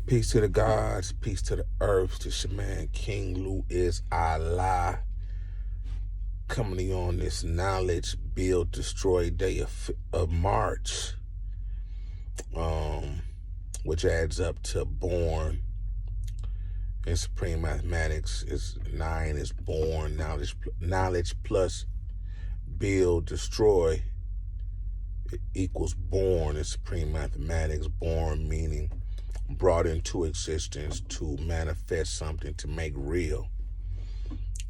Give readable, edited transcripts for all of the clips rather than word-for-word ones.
Peace to the gods, peace to the earth, to Shaman King Lu is Allah. Coming to you on this knowledge, build, destroy day of March, which adds up to born. In supreme mathematics, is 9 is born, knowledge plus build, destroy equals born in supreme mathematics. Born meaning brought into existence to manifest something, to make real.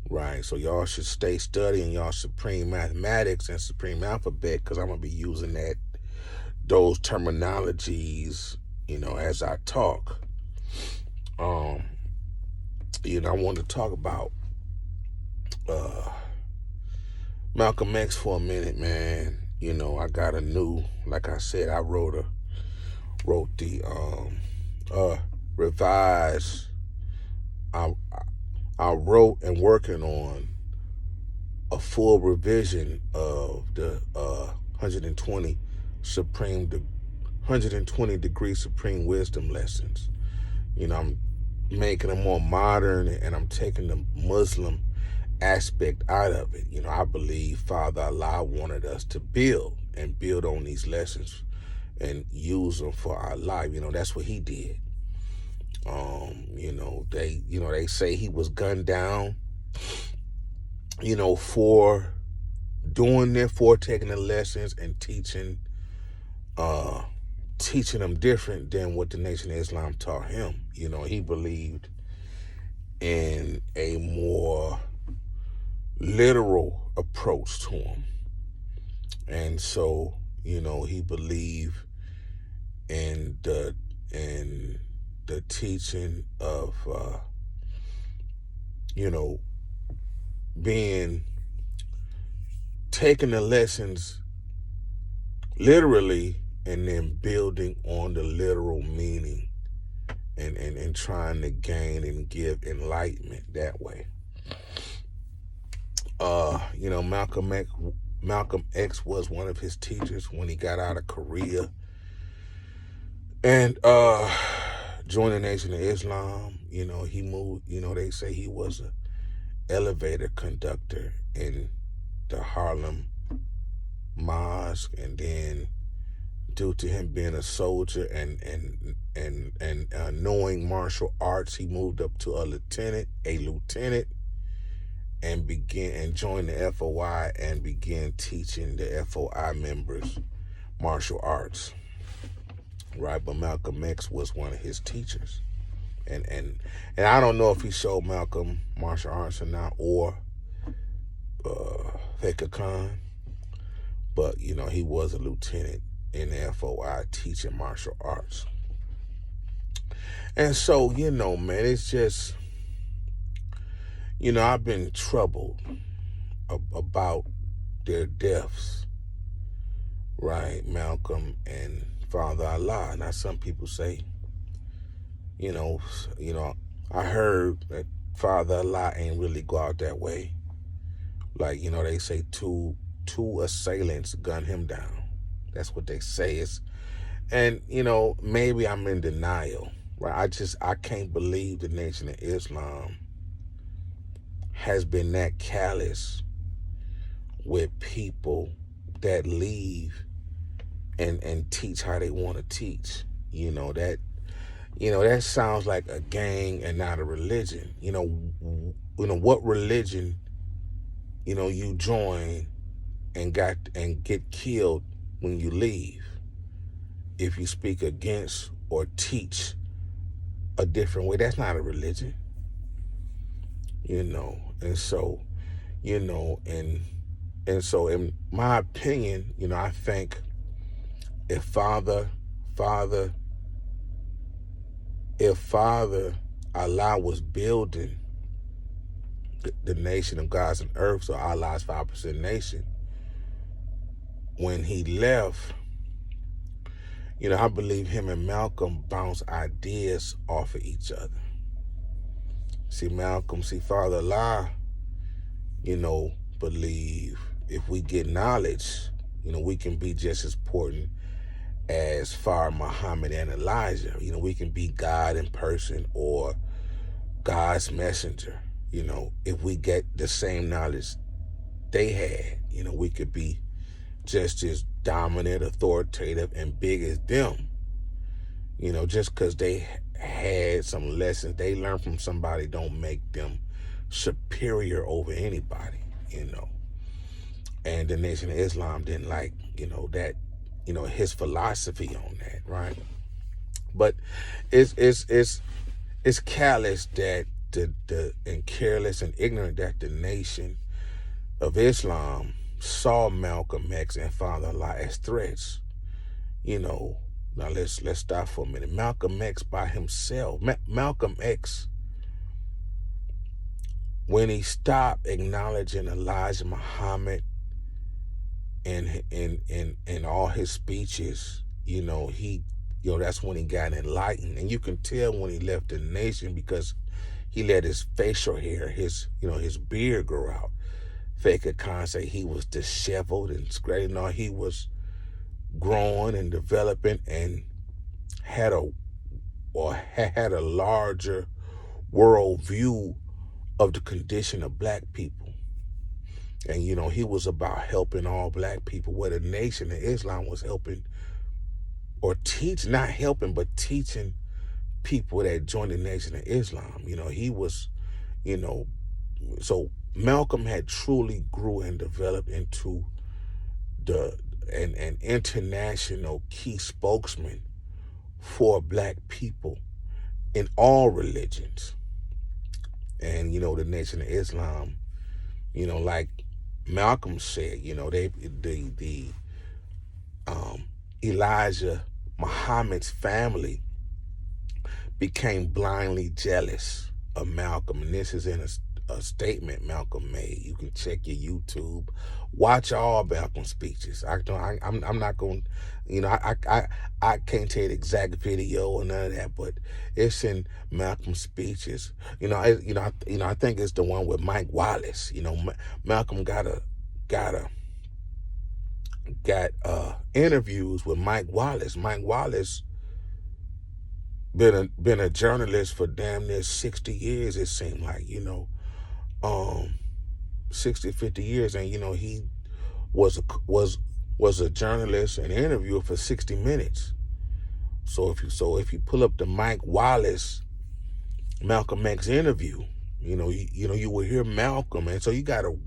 Right, so y'all should stay studying y'all supreme mathematics and supreme alphabet, because I'm going to be using those terminologies, as I talk. I want to talk about Malcolm X for a minute, man. I got a new, like I said, I wrote the revised. I wrote and working on a full revision of the 120 degree supreme wisdom lessons. I'm making them more modern, and I'm taking the Muslim aspect out of it. I believe Father Allah wanted us to build on these lessons and use them for our life. That's what he did. They say he was gunned down, for taking the lessons and teaching them different than what the Nation of Islam taught him. He believed in a more literal approach to him. And so, he believed in the teaching of, taking the lessons literally and then building on the literal meaning and trying to gain and give enlightenment that way. Malcolm X was one of his teachers when he got out of Korea and joined the Nation of Islam. He moved, they say he was an elevator conductor in the Harlem Mosque, and then due to him being a soldier and knowing martial arts, he moved up to a lieutenant, and joined the F.O.I. and began teaching the F.O.I. members martial arts. Right, but Malcolm X was one of his teachers, and I don't know if he showed Malcolm martial arts or not, or Feka Khan, but he was a lieutenant in the F.O.I. teaching martial arts. And so man, it's just I've been troubled about their deaths, right? Malcolm and Father Allah. Now some people say, I heard that Father Allah ain't really go out that way. Like, they say two assailants gunned him down. That's what they say. And maybe I'm in denial, right? I can't believe the Nation of Islam has been that callous with people that leave and teach how they want to teach. That sounds like a gang and not a religion. What religion, you join and get killed when you leave if you speak against or teach a different way. That's not a religion. And so, and so in my opinion, I think if Father Allah was building the nation of gods and earth, so Allah's 5% nation, when he left, I believe him and Malcolm bounced ideas off of each other. Father Allah, believe if we get knowledge, we can be just as important as far Muhammad and Elijah. You know, we can be God in person or God's messenger. You know, if we get the same knowledge they had, you know, we could be just as dominant, authoritative, and big as them. You know, just because they had some lessons they learned from somebody don't make them superior over anybody, you know. And the Nation of Islam didn't like, you know, that, you know, his philosophy on that, right? But it's callous that and careless and ignorant that the Nation of Islam saw Malcolm X and Father Allah as threats. You know, now let's stop for a minute. Malcolm X by himself, Malcolm X, when he stopped acknowledging Elijah Muhammad in all his speeches, you know, that's when he got enlightened. And you can tell when he left the nation because he let his facial hair, his beard grow out. Faker Khan say he was disheveled and scratching. No, he was growing and developing and had a larger world view of the condition of black people. And, you know, he was about helping all black people, where the Nation of Islam was helping or not helping, but teaching people that joined the Nation of Islam. You know, he was, you know, so Malcolm had truly grew and developed into an international key spokesman for black people in all religions. And, you know, the Nation of Islam, you know, like Malcolm said, you know, Elijah Muhammad's family became blindly jealous of Malcolm. And this is in a statement Malcolm made. You can check your YouTube, watch all Malcolm's speeches. I'm not going, you know, I can't tell you the exact video or none of that, but it's in Malcolm's speeches. You know, I think it's the one with Mike Wallace. You know, Malcolm got interviews with Mike Wallace. Mike Wallace been a journalist for damn near 60 years, it seemed like, you know. 60, 50 years, and you know, he was a journalist and interviewer for 60 Minutes. So if you pull up the Mike Wallace Malcolm X interview, you will hear Malcolm, and so you got to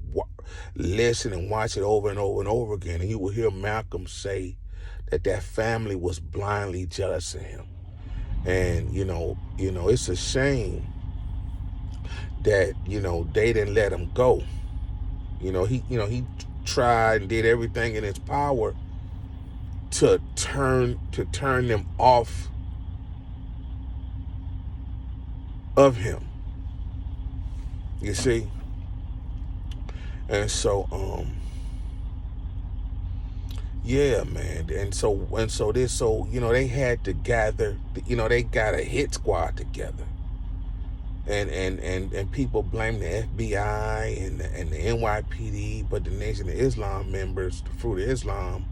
listen and watch it over and over and over again, and you will hear Malcolm say that family was blindly jealous of him. And you know it's a shame that they didn't let him go. He tried and did everything in his power to turn them off of him. You see? And so yeah, man. And so they had to gather, they got a hit squad together. And people blame the FBI and the NYPD, but the Nation of Islam members, the Fruit of Islam,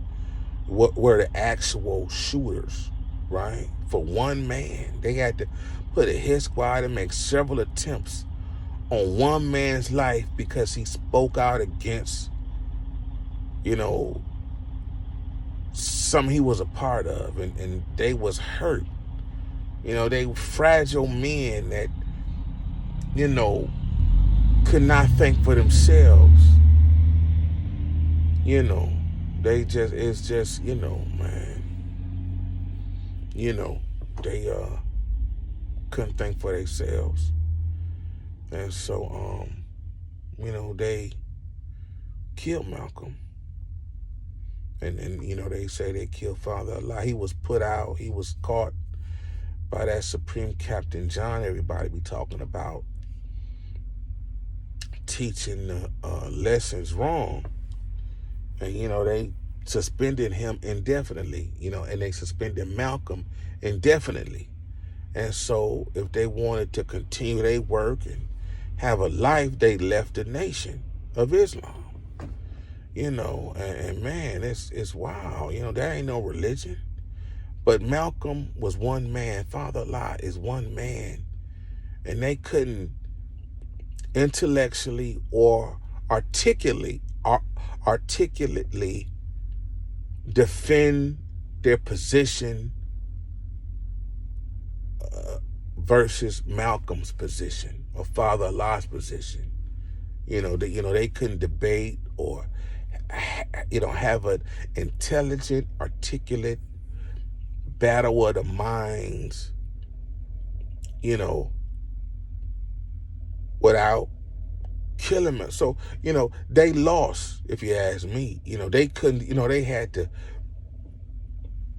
were the actual shooters, right? For one man, they had to put a hit squad and make several attempts on one man's life because he spoke out against, something he was a part of, and they was hurt. They fragile men that, could not think for themselves. It's just, man, they couldn't think for themselves. And so, they killed Malcolm. And they say they killed Father Allah. He was put out, he was caught by that Supreme Captain John everybody be talking about, teaching the lessons wrong. And they suspended him indefinitely, and they suspended Malcolm indefinitely. And so if they wanted to continue their work and have a life, they left the Nation of Islam. And man, it's wild. There ain't no religion. But Malcolm was one man. Father-in-law is one man. And they couldn't intellectually or articulately defend their position versus Malcolm's position or Father-in-law's position. They couldn't debate or have an intelligent, articulate battle of the minds, without killing him. So, they lost, if you ask me. They couldn't, they had to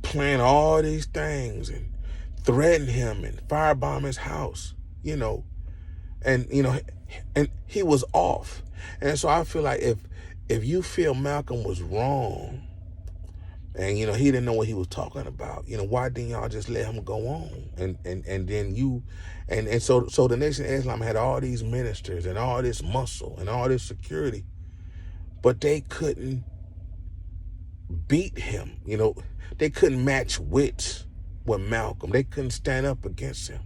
plan all these things and threaten him and firebomb his house, and, and he was off. And so I feel like if you feel Malcolm was wrong and, he didn't know what he was talking about, why didn't y'all just let him go on? And then so the Nation of Islam had all these ministers and all this muscle and all this security, but they couldn't beat him. They couldn't match wits with Malcolm. They couldn't stand up against him.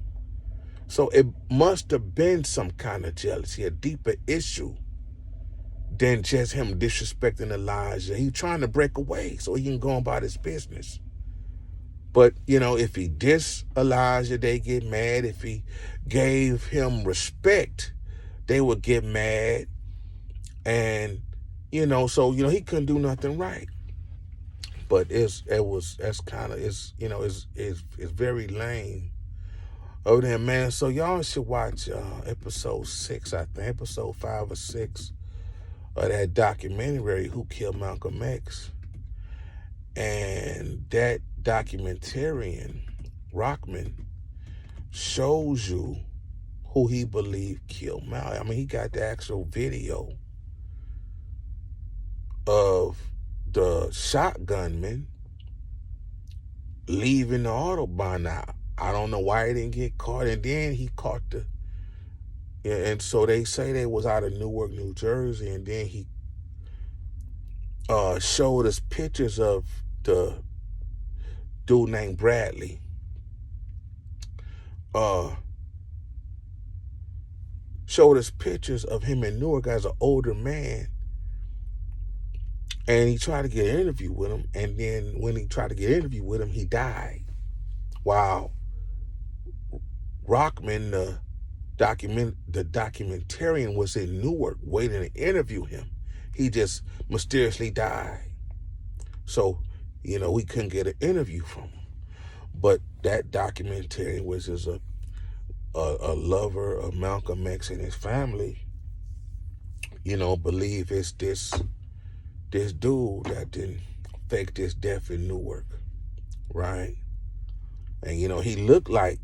So it must have been some kind of jealousy, a deeper issue than just him disrespecting Elijah. He's trying to break away so he can go about his business. But, if he dissed Elijah, they get mad. If he gave him respect, they would get mad. And, so, he couldn't do nothing right. But it's very lame over there, man. So y'all should watch episode 6, I think, episode 5 or 6 of that documentary, Who Killed Malcolm X. And that documentarian, Rockman, shows you who he believed killed Malcolm. I mean, he got the actual video of the shotgunman leaving the Autobahn. Now, I don't know why he didn't get caught. And then he caught and so they say they was out of Newark, New Jersey. And then he showed us pictures of the dude named Bradley. Showed us pictures of him in Newark as an older man. And he tried to get an interview with him. And then when he tried to get an interview with him, he died. Wow. Rockman, the documentarian, was in Newark waiting to interview him. He just mysteriously died. So, we couldn't get an interview from him. But that documentarian, which is a lover of Malcolm X and his family, believe it's this dude that didn't fake his death in Newark, right? And, he looked like,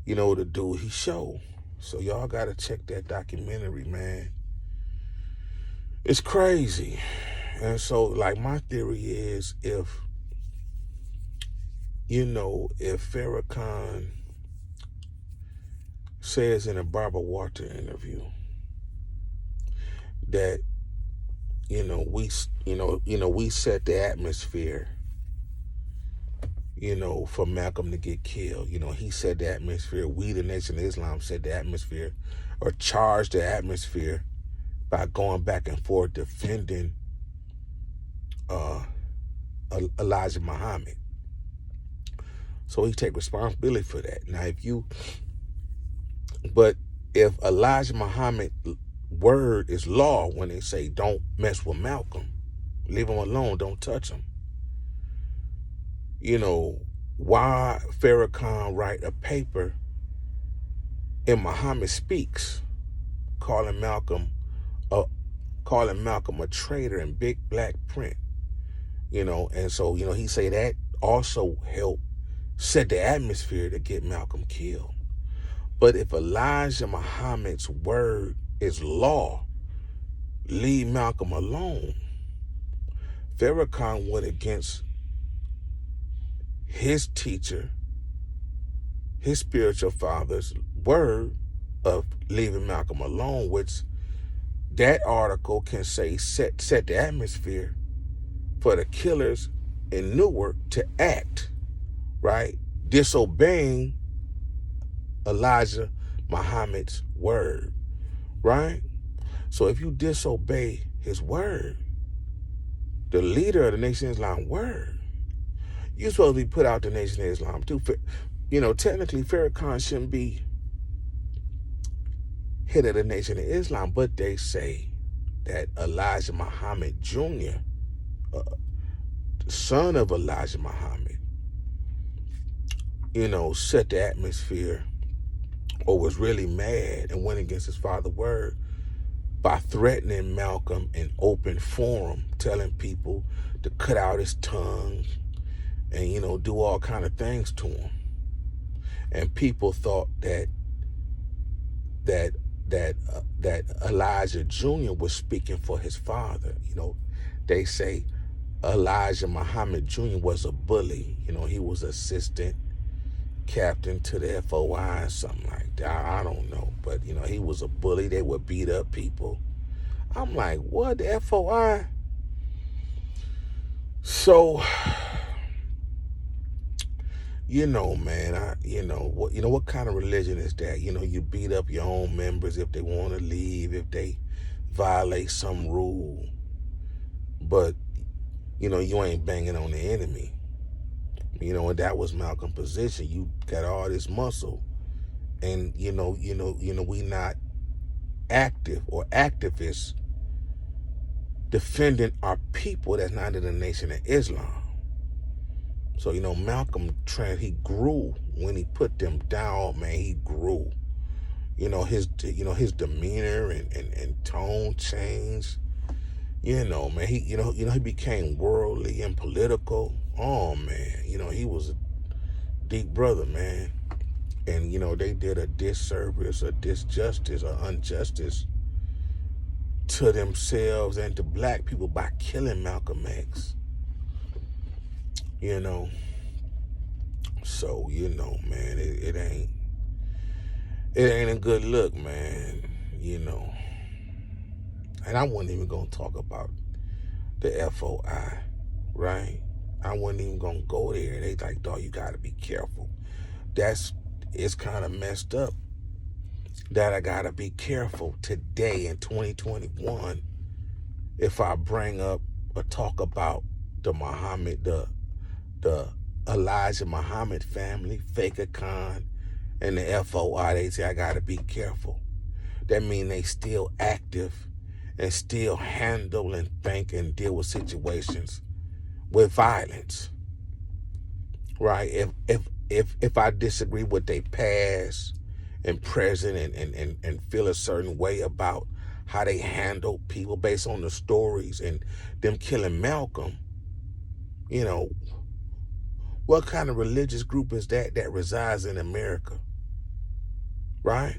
the dude he showed. So y'all got to check that documentary, man. It's crazy. And so, like, my theory is if Farrakhan says in a Barbara Walter interview that, we set the atmosphere, for Malcolm to get killed. He set the atmosphere. We, the Nation of Islam, set the atmosphere or charged the atmosphere by going back and forth defending Elijah Muhammad. So he take responsibility for that. Now, if Elijah Muhammad word is law when they say don't mess with Malcolm, leave him alone, don't touch him. Why Farrakhan write a paper in Muhammad Speaks calling Malcolm a traitor in big black print, and so, he say that also helped set the atmosphere to get Malcolm killed. But if Elijah Muhammad's word is law, leave Malcolm alone. Farrakhan went against his teacher, his spiritual father's word of leaving Malcolm alone, which that article can say set the atmosphere for the killers in Newark to act, right? Disobeying Elijah Muhammad's word, right? So if you disobey his word, the leader of the Nation of Islam word, you're supposed to be put out the Nation of Islam too. Technically Farrakhan shouldn't be head of the Nation of Islam, but they say that Elijah Muhammad Jr., the son of Elijah Muhammad, set the atmosphere, or was really mad and went against his father's word by threatening Malcolm in open forum, telling people to cut out his tongue and, do all kind of things to him. And people thought that Elijah Jr. was speaking for his father. They say Elijah Muhammad Jr. was a bully. He was assistant captain to the F.O.I. or something like that. I don't know. But, he was a bully. They would beat up people. I'm like, what? The F.O.I.? So, man, what kind of religion is that? You beat up your own members if they want to leave, if they violate some rule. But, you ain't banging on the enemy. And that was Malcolm's position. You got all this muscle, and we not active or activists defending our people that's not in the Nation of Islam. So Malcolm he grew when he put them down. Man, he grew. His demeanor and tone changed. Man, he became worldly and political. Oh man, he was a deep brother, man. And they did a disservice, a disjustice, or injustice to themselves and to black people by killing Malcolm X. So man, it ain't a good look, man. And I wasn't even gonna talk about the F.O.I, right? I wasn't even gonna go there. They like, dog, you gotta be careful. It's kind of messed up that I gotta be careful today in 2021 if I bring up or talk about the Elijah Muhammad family, Faker Khan, and the F.O.I. They say I gotta be careful. That means they still active and still handle and think and deal with situations with violence, right? If I disagree with their past and present and feel a certain way about how they handle people based on the stories and them killing Malcolm, what kind of religious group is that resides in America, right?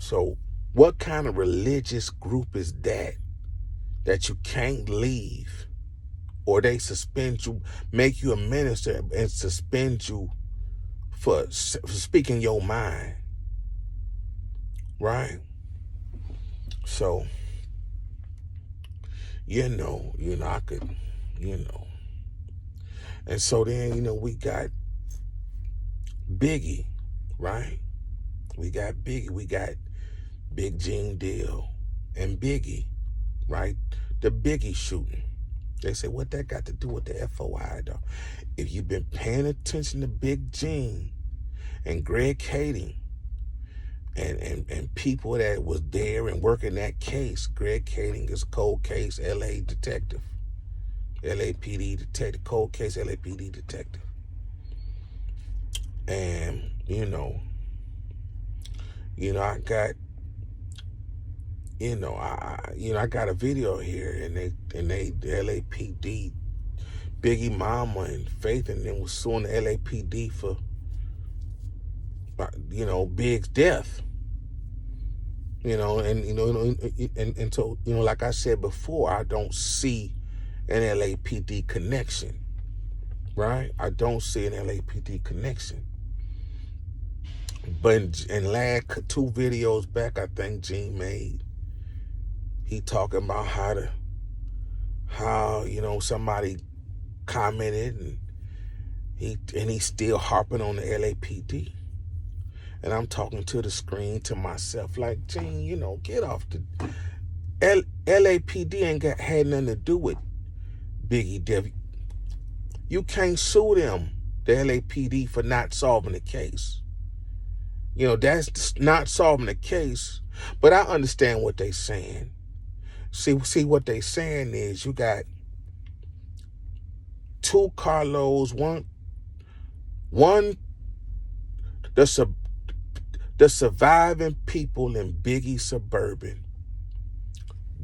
So what kind of religious group is that you can't leave, or they suspend you, make you a minister and suspend you for speaking your mind, right? So, I could, and so then, we got Biggie, right? We got Biggie, we got Big Gene Deal and Biggie, right? The Biggie shooting. They say, what that got to do with the F.O.I, though? If you've been paying attention to Big Gene and Greg Kading and people that was there and working that case, Greg Kading is a cold case LA detective, LAPD detective, cold case LAPD detective. And, I got, I got a video here, and the LAPD, Biggie Mama and Faith and them was suing the LAPD for, Big's death. And so, like I said before, I don't see an LAPD connection, right? I don't see an LAPD connection. But in last 2 videos back, I think Gene made, he talking about how somebody commented, and he's still harping on the LAPD. And I'm talking to the screen to myself like, Gene, get off the LAPD ain't had nothing to do with Biggie Dev. You can't sue them, the LAPD, for not solving the case. That's not solving the case. But I understand what they're saying. See what they're saying is you got two carloads, the surviving people in Biggie Suburban,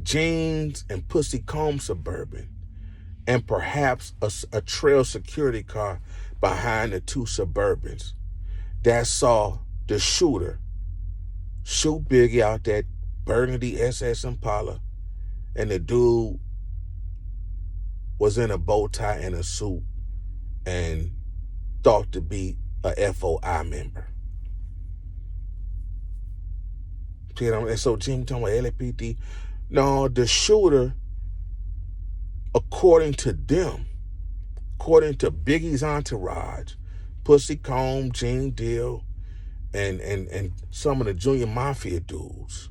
Jeans and Pussy Comb Suburban, and perhaps a trail security car behind the two Suburbans that saw the shooter shoot Biggie out that burgundy SS Impala, and the dude was in a bow tie and a suit and thought to be a F.O.I member. And so Jim talking about LAPD. No, the shooter, according to them, according to Biggie's entourage, Pussy Comb, Gene Deal, and some of the junior mafia dudes,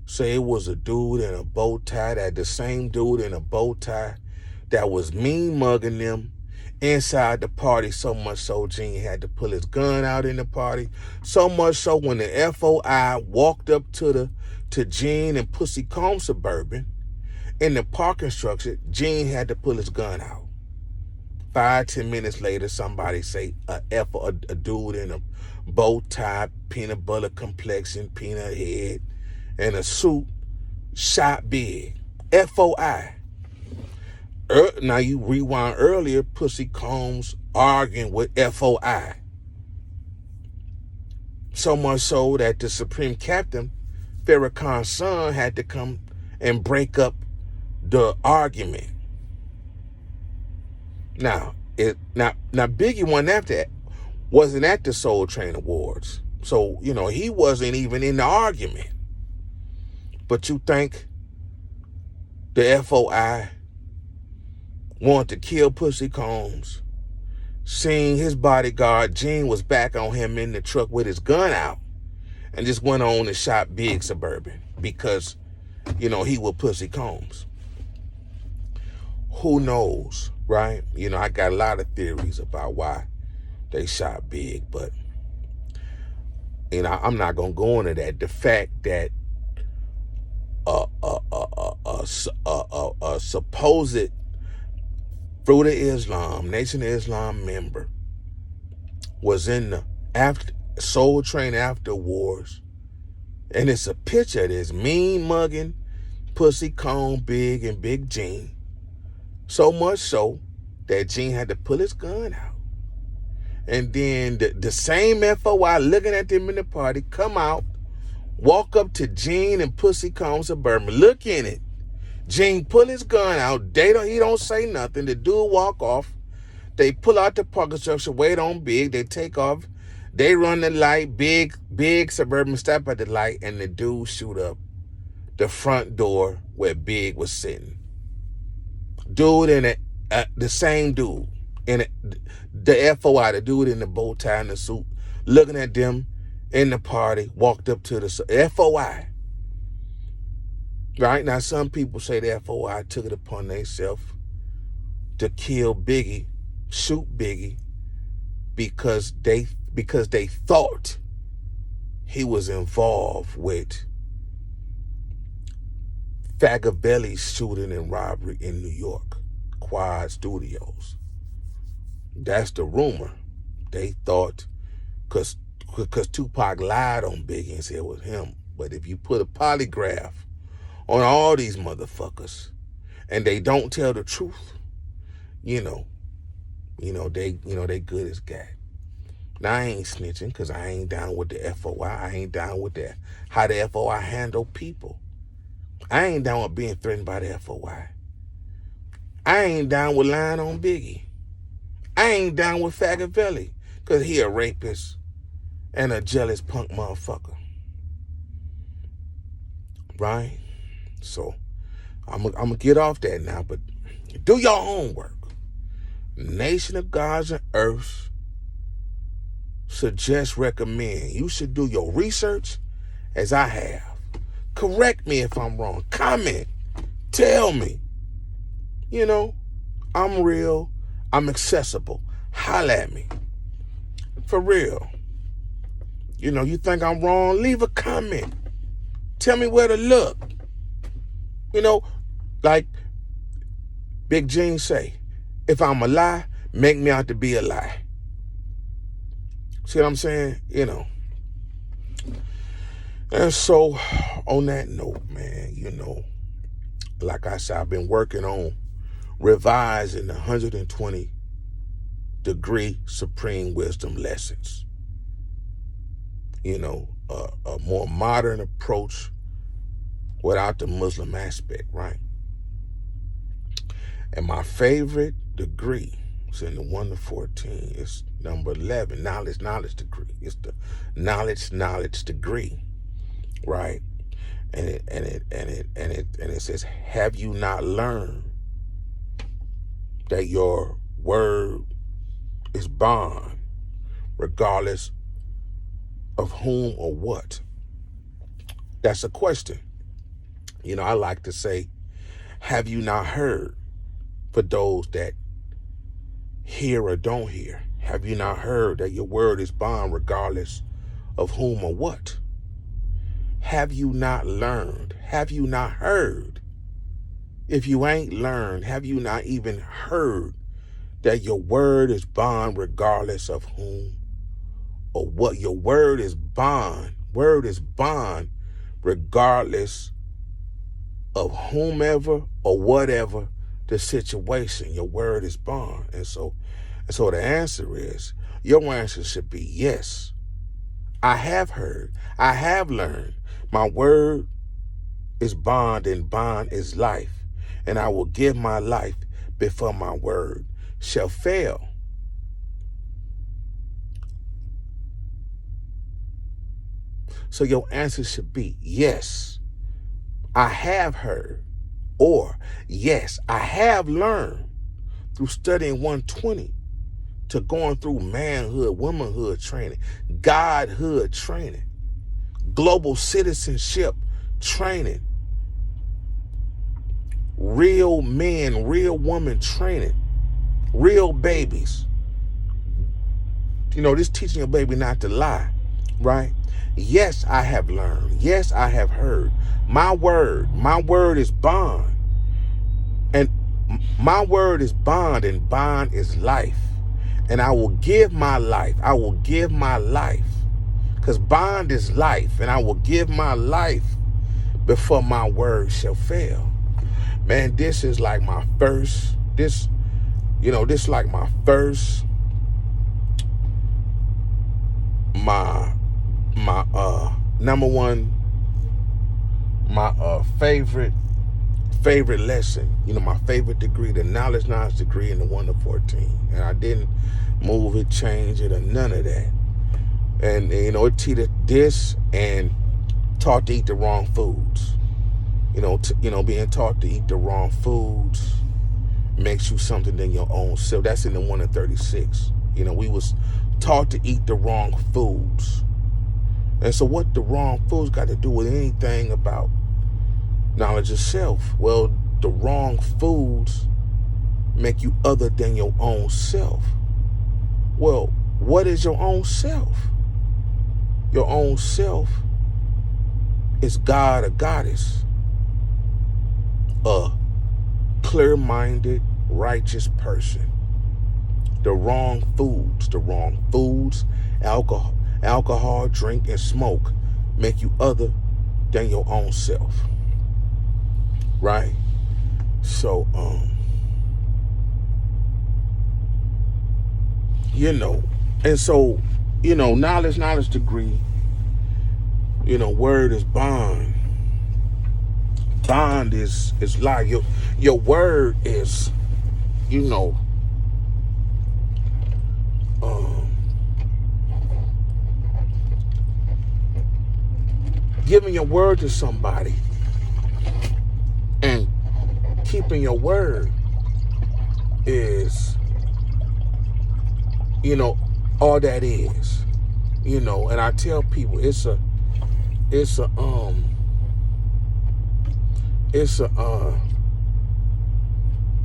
say it was a dude in a bow tie, the same dude in a bow tie that was mean mugging them inside the party, so much so Gene had to pull his gun out in the party. So much so when the F.O.I walked up to Gene and Pussy Comb Suburban in the parking structure, Gene had to pull his gun out. 5-10 minutes later, somebody say a dude in a bow tie, peanut butter complexion, peanut head, and a suit shot Big. F.O.I. Now you rewind earlier, Pussy Combs arguing with F.O.I. So much so that the Supreme Captain, Farrakhan's son, had to come and break up the argument. Now Biggie wasn't at the Soul Train Awards. So, he wasn't even in the argument. But you think the F.O.I wanted to kill Pussy Combs, seeing his bodyguard, Gene, was back on him in the truck with his gun out, and just went on and shot Big Suburban because, he was Pussy Combs. Who knows, right? I got a lot of theories about why they shot Big, but, I'm not going to go into that. The fact that a supposed Fruit of Islam, Nation of Islam member was in the Soul Train after wars, and it's a picture of this mean mugging Pussy Comb Big and Big Gene, so much so that Gene had to pull his gun out. And then the same F.O.I looking at them in the party come out, walk up to Gene and Pussy Comb Suburban, look in it. Gene pull his gun out. He don't say nothing. The dude walk off. They pull out the parking structure, wait on Big. They take off. They run the light. Big Suburban stop at the light, and the dude shoot up the front door where Big was sitting. Dude in it, the same dude in it, the F.O.I, the dude in the bow tie and the suit, looking at them in the party, walked up to the F.O.I. Right now, some people say the F.O.I took it upon themselves to kill Biggie, shoot Biggie, because they thought he was involved with Fagavelli's shooting and robbery in New York, Quad Studios. That's the rumor. They thought, because Tupac lied on Biggie and said it was him. But if you put a polygraph on all these motherfuckers and they don't tell the truth, they good as God. Now I ain't snitching because I ain't down with the F.O.I. I ain't down with that. How the F.O.I handle people. I ain't down with being threatened by the F.O.I. I ain't down with lying on Biggie. I ain't down with Fagavelli because he a rapist and a jealous punk motherfucker. Right? So I'm gonna get off that now, but do your homework. nation of gods and earths suggest, recommend. You should do your research as I have. Correct me if I'm wrong. Comment. Tell me. You know, I'm real. I'm accessible. Holla at me. For real. You know, you think I'm wrong? Leave a comment. Tell me where to look. You know, like Big Gene say, if I'm a lie, make me out to be a lie. See what I'm saying? You know. And so, on that note, man, you know, like I said, I've been working on revising the 120 degree supreme wisdom lessons. You know, a more modern approach without the Muslim aspect, right? And my favorite degree is in the 1 to 14. It's number 11, knowledge degree. It's the knowledge degree, right? And it says, have you not learned that your word is bond, regardless of whom or what? That's a question. You know, I like to say, have you not heard? For those that hear or don't hear, have you not heard that your word is bond regardless of whom or what? Have you not learned? Have you not heard? If you ain't learned, have you not even heard that your word is bond regardless of whom or what? Your word is bond. Word is bond regardless of whomever or whatever the situation. Your word is bond. And so the answer is, your answer should be yes. I have heard. I have learned. My word is bond, and bond is life. And I will give my life before my word shall fail. So your answer should be yes, I have heard, or yes, I have learned through studying 120 to going through manhood, womanhood training, godhood training, global citizenship training, real men, real woman training, real babies. You know, this teaching a baby not to lie, right? Yes, I have learned. Yes, I have heard. My word is bond. And my word is bond, and bond is life. And I will give my life. I will give my life. Because bond is life, and I will give my life before my word shall fail. Man, this is like my first, my number one, my favorite lesson, you know, my favorite degree, the knowledge degree in the 1 to 14. And I didn't move it, change it, or none of that. And, you know, it teaches this and taught to eat the wrong foods. Being taught to eat the wrong foods makes you something than your own self. That's in the 1 to 36. You know, we was taught to eat the wrong foods. And so what the wrong foods got to do with anything about knowledge of self? Well, the wrong foods make you other than your own self. Well, what is your own self? Your own self is God or goddess, a clear-minded, righteous person. The wrong foods, alcohol, drink, and smoke make you other than your own self, right? So, knowledge degree, word is bond. Bond is like your word is, giving your word to somebody and keeping your word is you know, all that is. You know, and I tell people it's a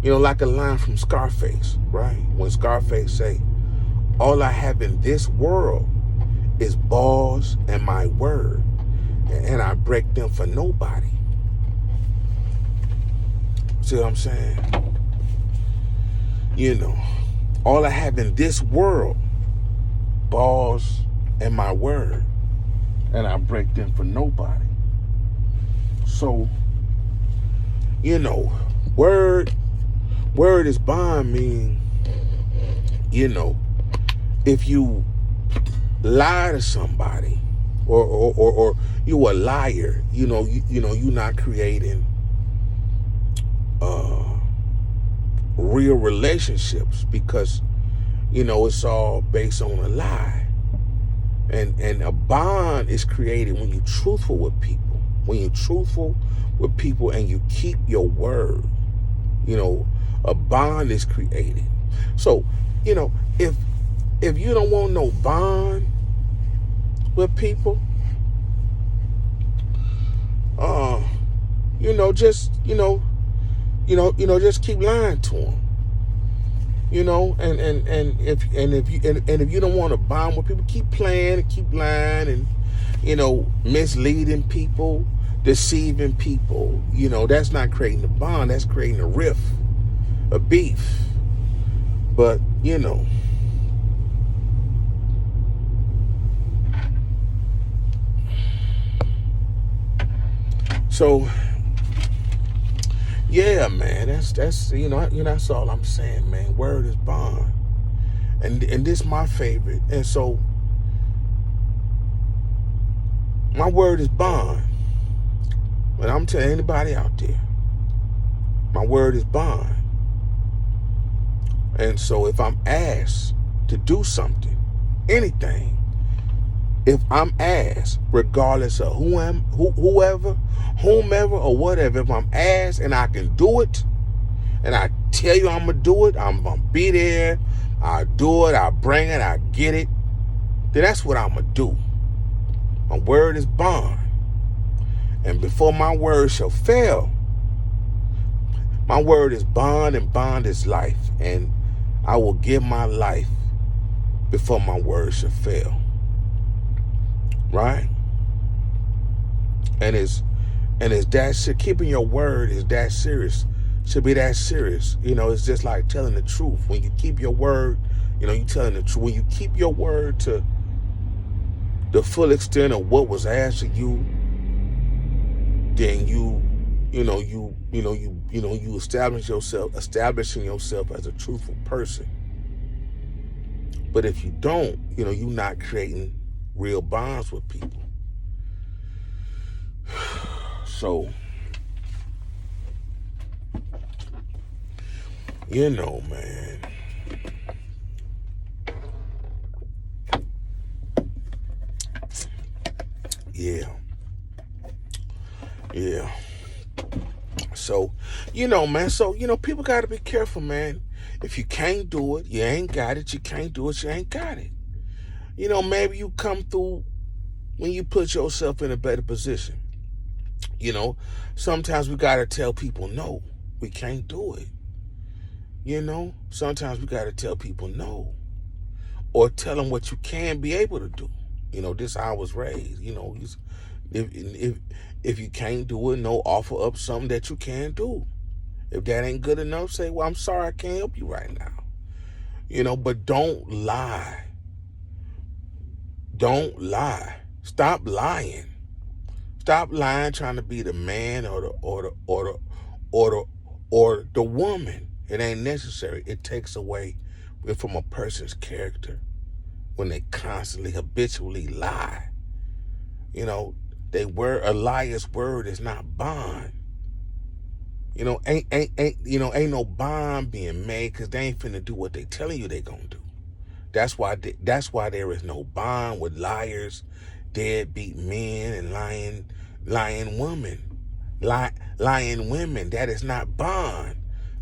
you know, like a line from Scarface, right? When Scarface say, all I have in this world is balls and my word, and I break them for nobody. See what I'm saying? You know, all I have in this world, balls and my word, and I break them for nobody. So, you know, word is bond mean, you know, if you lie to somebody or you a liar, you know, you're not creating real relationships, because, you know, it's all based on a lie. And a bond is created when you're truthful with people. When you're truthful with people and you keep your word, you know, a bond is created. So, you know, if you don't want no bond with people, you know, just just keep lying to them. You know, and if you don't want to bond with people, keep playing and keep lying and, you know, misleading people, deceiving people. You know, that's not creating a bond. That's creating a rift, a beef. But, you know, so yeah, man, that's you know that's all I'm saying, man. Word is bond, and this my favorite, and so my word is bond. But I'm telling anybody out there, my word is bond. And so if I'm asked to do something, anything, if I'm asked, regardless of whomever or whatever, if I'm asked and I can do it, and I tell you I'm gonna do it, I'm gonna be there, I do it, I bring it, I get it, then that's what I'm gonna do. My word is bond. And before my word shall fail, my word is bond, and bond is life. And I will give my life before my word shall fail. Right? And it's that keeping your word is that serious. Should be that serious. You know, it's just like telling the truth. When you keep your word, you know, you telling the truth. When you keep your word to the full extent of what was asked of you, then you establishing yourself as a truthful person. But if you don't, you know, you're not creating real bonds with people. So, you know, man. Yeah. So, you know, man. So, you know, people got to be careful, man. If you can't do it, you ain't got it. You can't do it, you ain't got it. You know, maybe you come through when you put yourself in a better position. You know, sometimes we got to tell people, no, we can't do it. You know, sometimes we got to tell people no. Or tell them what you can be able to do. You know, this how I was raised. You know, if you can't do it, no, offer up something that you can do. If that ain't good enough, say, well, I'm sorry, I can't help you right now. You know, but don't lie. Don't lie. Stop lying. Stop lying, trying to be the man or the woman. It ain't necessary. It takes away from a person's character when they constantly, habitually lie. You know, a liar's word is not bond. You know, ain't no bond being made, because they ain't finna do what they telling you they gonna do. That's why there is no bond with liars, deadbeat men, and lying women. Lying women. That is not bond.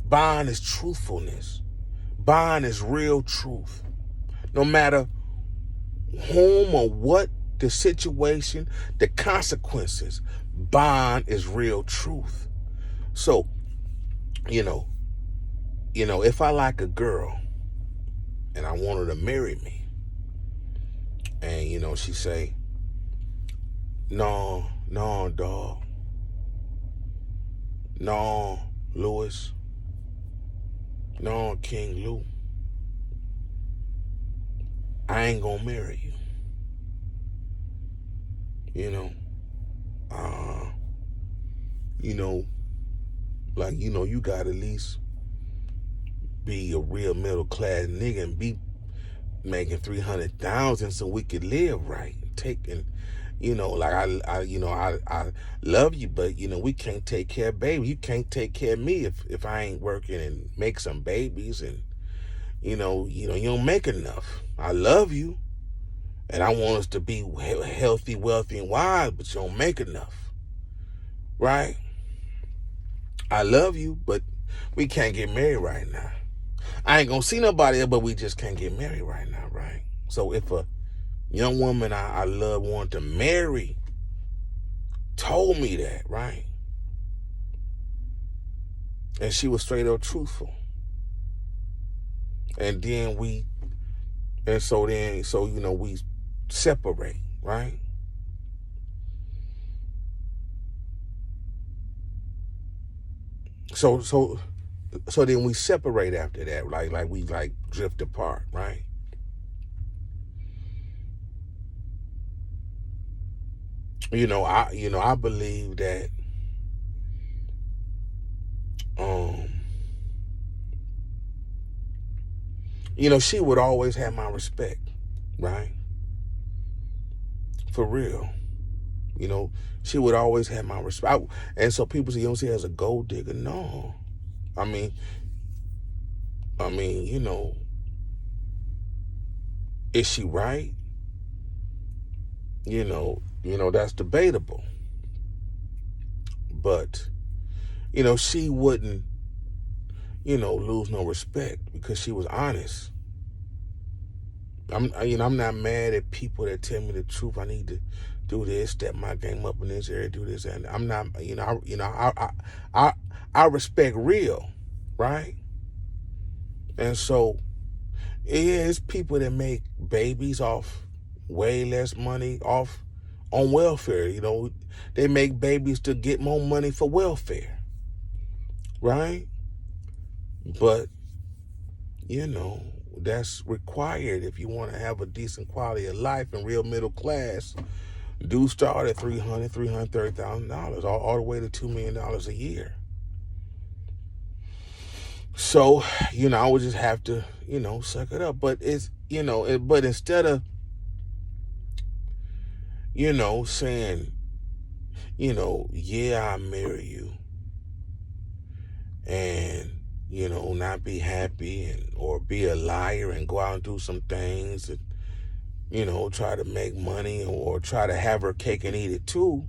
Bond is truthfulness. Bond is real truth. No matter whom or what the situation, the consequences, bond is real truth. So, you know, if I like a girl and I want her to marry me, and she say, no, no, dog, no, Lewis, no, King Lou, I ain't gonna marry you. You know, uh, you know, like you gotta at least be a real middle class nigga and be making 300,000 so we could live right. Taking, like I love you, but we can't take care of baby. You can't take care of me if I ain't working and make some babies, and you don't make enough. I love you, and I want us to be healthy, wealthy, and wise, but you don't make enough, right? I love you, but we can't get married right now. I ain't gonna see nobody else, but we just can't get married right now, right? So if a young woman I love wanted to marry told me that, right? And she was straight up truthful. And then we separate, right? So then we separate after that, like we drift apart, right? I believe that she would always have my respect, right? For real. She would always have my respect. And so people say, you don't see her as a gold digger. No. I mean, is she right? That's debatable. But, she wouldn't, lose no respect because she was honest. I'm not mad at people that tell me the truth. I need to do this, step my game up in this area, do this, and I'm not, I respect real, right? And so, yeah, it's people that make babies off way less money off on welfare. They make babies to get more money for welfare, right? But that's required if you want to have a decent quality of life and real middle class. Do start at $330,000, all the way to $2 million a year. So, I would just have to, suck it up. But it's, but instead of, saying, yeah, I'll marry you, and, not be happy or be a liar and go out and do some things and, try to make money or try to have her cake and eat it too,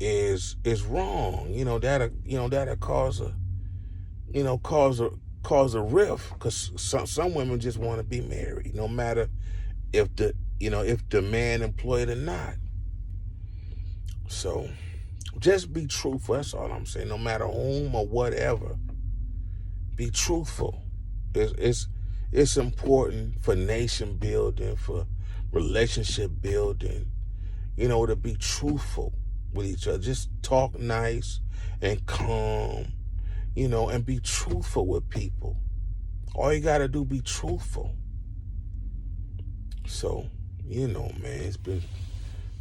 is wrong. That'll cause a rift, because some women just want to be married, no matter if the man employed or not. So just be truthful. That's all I'm saying. No matter whom or whatever, be truthful. It's important for nation building, for relationship building, to be truthful with each other. Just talk nice and calm, and be truthful with people. All you got to do, be truthful. So, man, it's been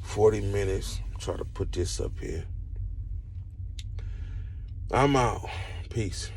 40 minutes. Try to put this up here. I'm out. Peace.